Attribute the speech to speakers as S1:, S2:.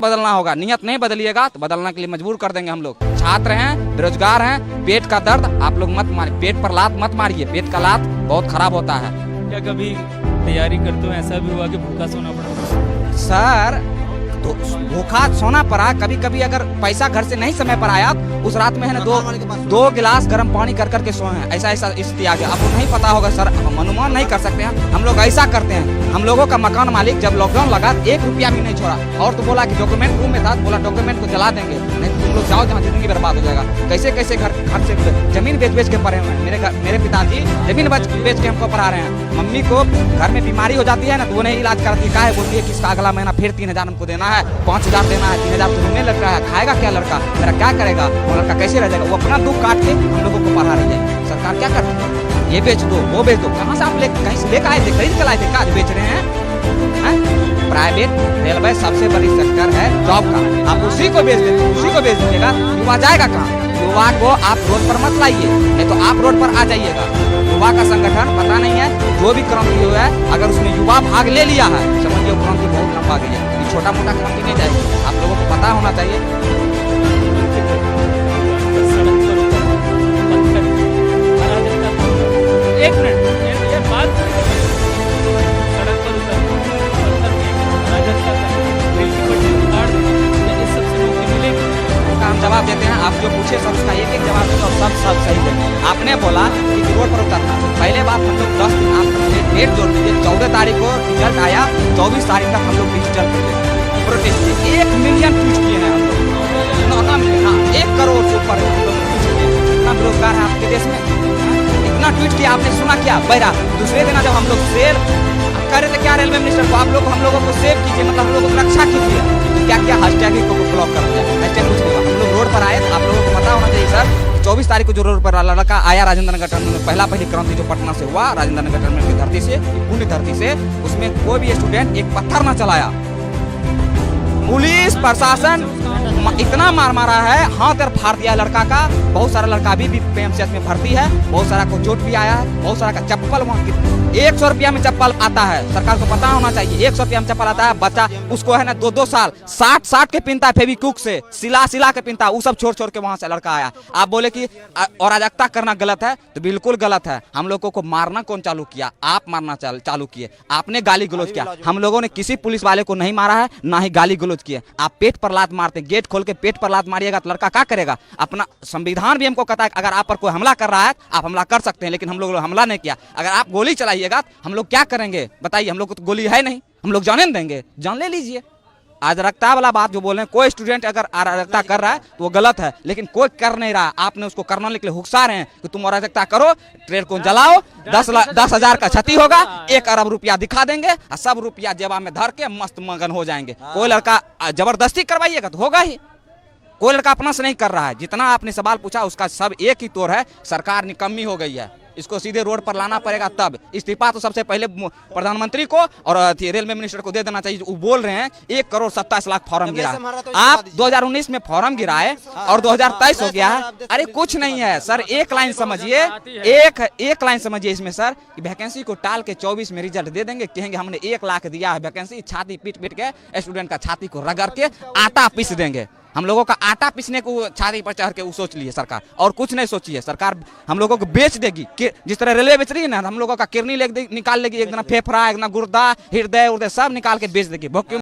S1: बदलना होगा। नियत नहीं बदलिएगा तो बदलने के लिए मजबूर कर देंगे हम लोग। छात्र हैं, बेरोजगार हैं, पेट का दर्द आप लोग मत मारिए, पेट पर लात मत मारिए, पेट का लात बहुत खराब होता है।
S2: क्या कभी तैयारी करते हो ऐसा भी हुआ कि भूखा सोना पड़ा?
S1: सर तो भूखा सोना पड़ा, कभी कभी अगर पैसा घर से नहीं समय पर आया उस रात में है ना दो गिलास गर्म पानी कर करके सोए हैं। ऐसा स्थिति आ गया। आपको नहीं पता होगा सर, हम अनुमान नहीं कर सकते हैं। हम लोग ऐसा करते हैं, हम लोगों का मकान मालिक जब लॉकडाउन लगा 1 रुपया भी नहीं छोड़ा, और तो बोला कि डॉक्यूमेंट रूम में था, बोला डॉक्यूमेंट को जला देंगे, नहीं तुम लोग जाओ जहाँ जिंदगी बर्बाद हो जाएगा। कैसे कैसे घर से जमीन बेच के पढ़े हुए हैं। मेरे पिताजी जमीन बेच के हमको पढ़ा रहे हैं। मम्मी को घर में बीमारी हो जाती है ना तो वो नहीं इलाज कराती है। काहे बोलती है कि इसका अगला महीना फिर 3,000 हमको देना है, 5,000 देना है, 3,000 तो मिलने लग रहा है। खाएगा क्या लड़का, मेरा क्या करेगा, वो लड़का कैसे रह जाएगा। वो अपना दुख काट के हम लोगों को पढ़ा रही है। सरकार क्या करती है, ये बेच दो वो बेच दो। कहाँ से आप कहीं से लेकर आए थे, खरीद कर लाए थे, क्या बेच रहे हैं? प्राइवेट रेलवे सबसे बड़ी सेक्टर है जॉब का, आप उसी को बेच देते, उसी को बेच दीजिएगा। युवा जाएगा कहाँ? युवा को आप रोड पर मत लाइए, नहीं तो आप रोड पर आ जाइएगा। युवा का संगठन पता नहीं है, जो भी क्रांति हुआ है अगर उसमें युवा भाग ले लिया है समझिए क्रांति बहुत लंबा गई है। छोटा मोटा क्रांति नहीं जाएगी, आप लोगों को पता होना चाहिए।
S2: एक मिनट, ये बात सड़क पर उतर पत्थर फेंकना, अराजकता करना, रेल की पटरी उतार देना, इस सबसे मुक्ति मिलेगी?
S1: उसका हम जवाब देते हैं। आप जो पूछे सब उसका एक जवाब देते और सब सही है। आपने बोला कि रोड पर उतरना, पहले बात हम लोग 10 दिन आप डेट जोड़ दीजिए। 14 तारीख को रिजल्ट आया, 24 तारीख तक हम लोग डिजिटल प्रोटेस्ट 1 मिलियन ट्वीट किए हैं हम लोग। 1 करोड़ से ऊपर हम लोग इतना बेरोजगार है आपके देश में, इतना ट्वीट किया आपने सुना क्या? बहरा दूसरे दिन जब हम लोग सेल कह रहे थे क्या रेलवे मिनिस्टर को, आप लोग हम लोगों को सेव कीजिए, मतलब हम लोगों को रक्षा कीजिए, तो क्या क्या हैशटैग को ब्लॉक कर दिया, हैशटैग कुछ नहीं। हम लोग रोड पर आए, आप लोगों को पता होना चाहिए सर। 24 तारीख को जो रोड पर लड़का आया राजेंद्र नगर टर्मिनल में, पहली क्रांति जो पटना से हुआ राजेंद्र नगर टर्मिनल की धरती से, पुण्य धरती से, उसमें कोई भी स्टूडेंट एक पत्थर न चलाया। पुलिस प्रशासन इतना मारा है, हाथ फाड़ दिया लड़का का। बहुत सारा लड़का अभी भी PMCH में भर्ती है, बहुत सारा को चोट भी आया है, बहुत सारा का चप्पल वहाँ 100 रुपया में चप्पल आता है। सरकार को पता होना चाहिए 100 रुपया में चप्पल आता है। बच्चा उसको है ना 2-2 साल 60 के पिनता है, फेविक्विक से सिला के पिनता, वो सब छोड़ के वहां से लड़का आया। आप बोले कि अराजकता करना गलत है, तो बिल्कुल गलत है। हम लोगों को मारना कौन चालू किया? आप मारना चालू किए, आपने गाली गलौज किया। हम लोगों ने किसी पुलिस वाले को नहीं मारा है, ना ही गाली गलौज किए। आप पेट पर लात मारते, गेट खोल के पेट पर लात मारिएगा तो लड़का क्या करेगा? अपना संविधान भी हमको कहता है अगर आप पर कोई हमला कर रहा है आप हमला कर सकते हैं, लेकिन हम लोग हमला नहीं किया। अगर आप गोली चलाइएगा हम लोग क्या करेंगे बताइए? हम लोग को तो गोली है नहीं, हम लोग जाने देंगे? जान ले लीजिए। अराजकता वाला बात जो बोल रहे हैं, कोई स्टूडेंट अगर अराजकता कर रहा है तो वो गलत है, लेकिन कोई कर नहीं रहा। आपने उसको करने के लिए हुक्सा रहे हैं कि तुम अराजकता करो, ट्रेन को जलाओ, 10,000 का क्षति होगा, 1 अरब रुपया दिखा देंगे और सब रुपया जेबा में धर के मस्त मगन हो जाएंगे। कोई लड़का जबरदस्ती करवाइएगा तो होगा ही, कोई लड़का अपना से नहीं कर रहा है। जितना आपने सवाल पूछा उसका सब एक ही तोड़ है, सरकार निकम्मी हो गई है। इसको सीधे रोड पर लाना पड़ेगा, तब इस्तीफा तो सबसे पहले प्रधानमंत्री को और रेलवे मिनिस्टर को दे देना चाहिए। वो बोल रहे हैं 1,27,00,000 फॉर्म गिरा। आप 2019 में फॉर्म गिराए और 2023 हो गया है। अरे कुछ नहीं है सर, एक लाइन समझिए, एक लाइन समझिए इसमें सर कि वैकेंसी को टाल के 24 में रिजल्ट दे देंगे, कहेंगे हमने 1 लाख दिया है वैकेंसी, छाती पीट के स्टूडेंट का छाती को रगड़ के आटा पीस देंगे। हम लोगों का आटा पीसने को छाती पर चढ़ के वो सोच लिए सरकार, और कुछ नहीं सोची है सरकार। हम लोगों को बेच देगी, जिस तरह रेलवे बेच रही है ना, हम लोगों का किडनी निकाल लेगी, एक दिन फेफड़ा, एक दिन गुर्दा, हृदय सब निकाल के बेच देगी।